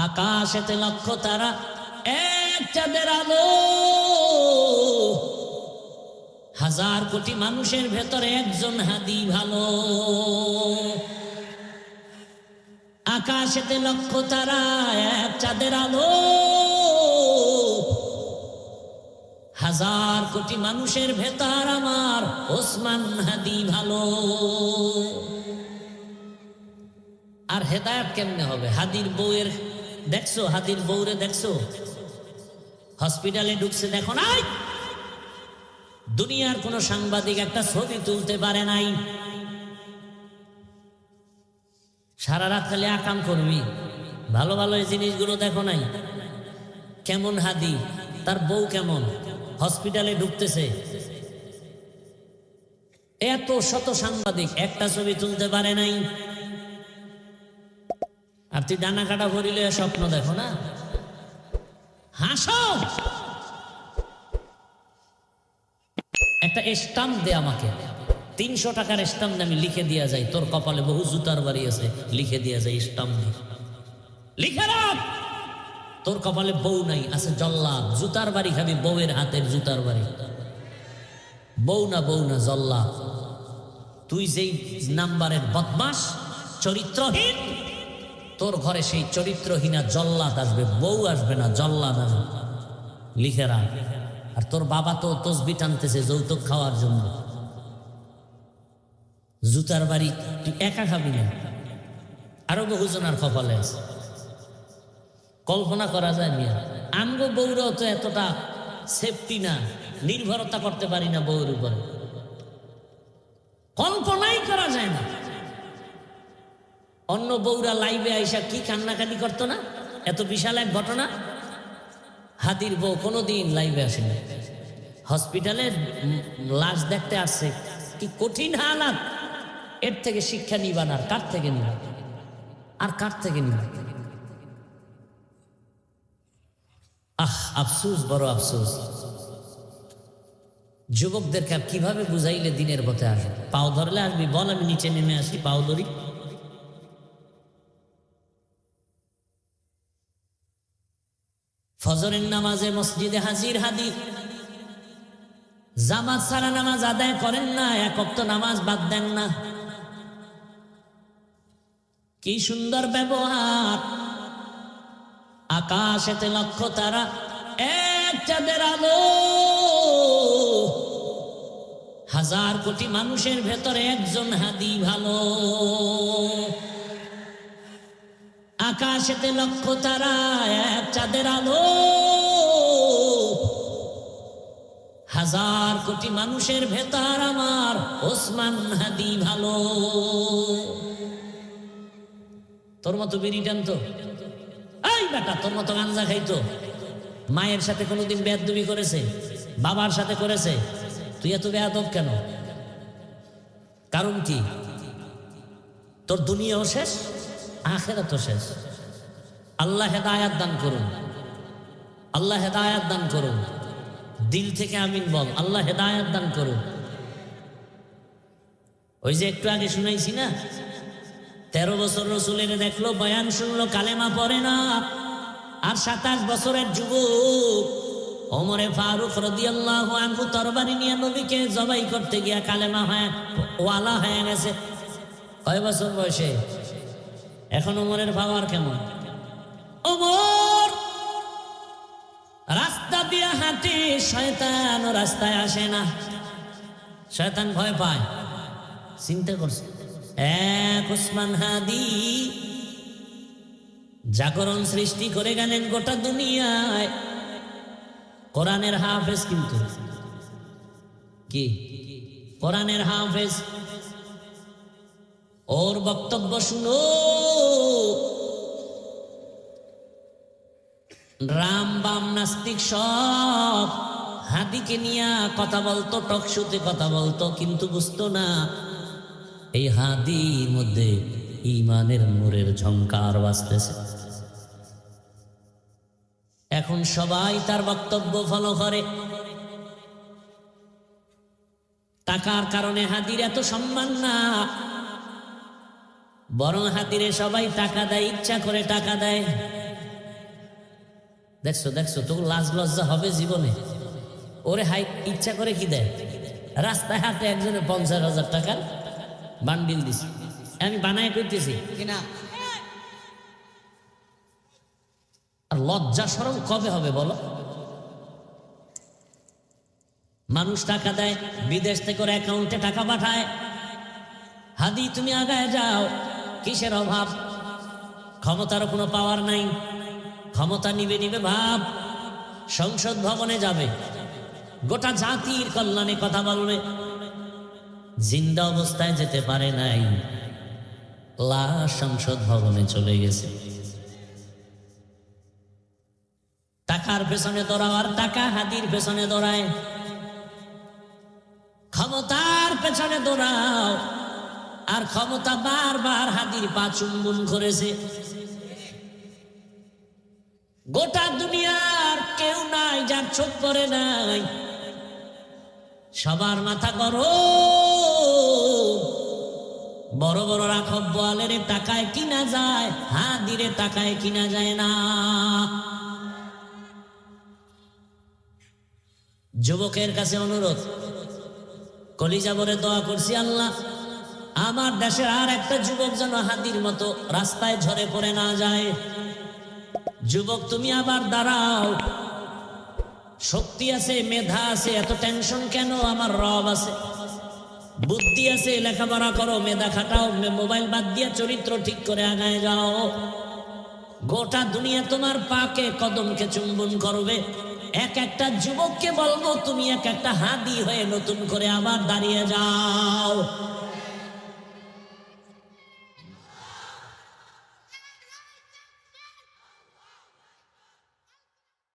আকাশেতে লক্ষ তারা, এক চাঁদের আলো। হাজার কোটি মানুষের ভেতরে একজন হাদি ভালো। আকাশেতে লক্ষ তারা, এক চাঁদের আলো। হাজার কোটি মানুষের ভেতর আমার ওসমান হাদি ভালো। আর হেদায়েত কেমনে হবে? হাদির বউয়ের দেখছো, হাদির বউরে দেখছো হসপিটালে ঢুকছে, দেখো নাই? দুনিয়ার কোন সাংবাদিক একটা ছবি তুলতে পারে নাই। সারা রাত খালি আকাম করবি, ভালো ভালো এই জিনিসগুলো দেখো নাই? কেমন হাদি, তার বউ কেমন, হসপিটালে ঢুকতেছে, এত শত সাংবাদিক একটা ছবি তুলতে পারে নাই। আর তুই ডানা কাটা ভরিলে স্বপ্ন দেখো না? হাসো। একটা স্টাম্প দে আমাকে, 300 টাকার স্টাম্প আমি লিখে দিয়া যাই, তোর কপালে বহু জুতার বাড়ি আছে, লিখে দিয়া যাই স্টাম্প দিয়ে, লিখে রাখ। তোর কপালে বউ নাই, আছে জল্লাদ, জুতার বাড়ি খাবি, বউয়ের হাতের জুতার বাড়ি। বউ না জল্লাদ। তুই যেই নাম্বারের বদমাস, চরিত্রহীন, তোর ঘরে সেই চরিত্রহীনা জল্লাদ আসবে, বউ আসবে না, জল্লাদ আসবে। লিখে রাখ। আর তোর বাবা তো তসবি টানতেছে যৌতুক খাওয়ার জন্য। জুতার বাড়ি তুই একা খাবি না, আরো বহুজনার কপালে আছে। কল্পনা করা যায় মিয়া, আমগো বউরাও তো এতটা সেফটি না, নির্ভরতা করতে পারি না বউর উপরে, কল্পনাই করা যায় না। অন্য বউরা লাইভে আইসা কি কান্নাকাটি করতো না, এত বিশাল এক ঘটনা। হাদির বউ কোনোদিন লাইভে আসেনি, হসপিটালে লাশ দেখতে আসছে, কি কঠিন হালাত। এর থেকে শিক্ষা নিবান আর কার থেকে নিবা, আর কার থেকে নিবা? আফসোস, বড় আফসোস। যুবকদেরকে আর কিভাবে বুঝাইলে দিনের পথে আসবে? পাও ধরলে আসবি, বল আমি নিচে নেমে আসি, পাও ধরি। ফজরের নামাজে মসজিদে হাজির হাদি, জামাত ছাড়া নামাজ আদায় করেন না, এক ওয়াক্ত নামাজ বাদ দেন না। কি সুন্দর ব্যবহার। আকাশেতে লক্ষ তারা, এক চাঁদের আলো। হাজার কোটি মানুষের ভেতরে একজন হাদি ভালো। আকাশেতে লক্ষ তারা, এক চাঁদের আলো। হাজার কোটি মানুষের ভেতর আমার ওসমান হাদি ভালো। তোর মতো বিড়ি টানতো, এই বেটা তোর মতো গাঞ্জা খাইতো, মায়ের সাথে কোনোদিন বেয়াদবি করেছে, বাবার সাথে করেছে, তুই এত বেয়াদব কেন? কারণ কি? তোর দুনিয়াও শেষ, আখিরাতও শেষ। আল্লাহ হেদায়াত দান করুন, আল্লাহ হেদায়াত দান করুন। দিল থেকে আমিন বল, আল্লাহ হেদায়াত দান করুন। ওই যে একটু আগে শুনাইছি না, 13 বছর রসুলের দেখলো, বয়ান শুনলো, কালেমা পড়ে না। আর 27 বছরের যুবক ওমরে ফারুক রাদিয়াল্লাহু আনহু তরবারি নিয়ে নবীকে জবাই করতে গিয়া কালেমা ওয়ালা হয়ে গেছে। কয় বছর বয়সে? এখন ওমরের পাওয়ার কেমন? ওমর রাস্তা দিয়ে হাঁটে, শয়তান রাস্তায় আসে না, শয়তান ভয় পায়। চিন্তা করছে, এক ওসমান হাদি জাগরণ সৃষ্টি করে গেলেন গোটা দুনিয়ায়। কোরআনের হাফেজ, কিন্তু কি কোরআনের হাফেজ। ওর বক্তব্য শুনো, রাম বাম নাস্তিক সব হাদিকে নিয়ে কথা বলতো, টকশোতে কথা বলতো, কিন্তু বুঝতো না এই হাদির মধ্যে ঈমানের নূরের ঝংকার বাজতেছে। এখন সবাই তার বক্তব্য ফলো করে। টাকার কারণে হাদির এত সম্মান না, বরং হাদিরে সবাই টাকা দেয়, ইচ্ছা করে টাকা দেয়। দেখছো দেখছো, তোর লাজ লজ্জা হবে জীবনে? ওরে হাই ইচ্ছা করে কি দেয়, রাস্তায় হাতে একজনে 50,000 টাকার বান্ডিল দিছে, আমি বানায় করতেছি কিনা আর লজ্জা শরম কবে হবে বলো? মানুষ টাকা দেয়, বিদেশ থেকে ওর অ্যাকাউন্টে টাকা পাঠায়, হাদি তুমি আগায় যাও, কিসের অভাব? ক্ষমতার কোনো পাওয়ার নাই, ক্ষমতা নিবে নিবে ভাব, সংসদ ভবনে যাবে, গোটা জাতির কল্যাণে কথা বলবে, জিন্দা অবস্থায় যেতে পারে নাই, লাশ সংসদ ভবনে চলে গেছে। টাকার পেছনে দৌড়াও আর টাকা হাদির পেছনে দৌড়ায়, ক্ষমতার পেছনে দৌড়াও আর ক্ষমতা বারবার হাদির পা চুম্বন করেছে। গোটা দুনিয়ার কেউ নাই যার চোখ পড়ে নাই, সবার মাথা গরম, বড় বড় রাখব বোয়ালের টাকায় কিনা যায়, হাদিরে টাকায় কিনা যায় না। যুবকের কাছে অনুরোধ, কলিজা ভরে দোয়া করছি, আল্লাহ আমার দেশের আর একটা যুবক যেন হাদির মতো রাস্তায় ঝরে পড়ে না যায়। যুবক তুমি আবার দাঁড়াও, শক্তি আছে, মেধা আছে, এত টেনশন কেন? আমার রব আছে, বুদ্ধি আছে, লেখাপড়া করো, মেধা খাটাও, মোবাইল বাদ দিয়ে চরিত্র ঠিক করে আগায় যাও। গোটা দুনিয়া তোমার পাকে কদমকে চুম্বন করবে। এক একটা যুবককে বলবো তুমি এক একটা হাদি হয়ে নতুন করে আবার দাঁড়িয়ে যাও।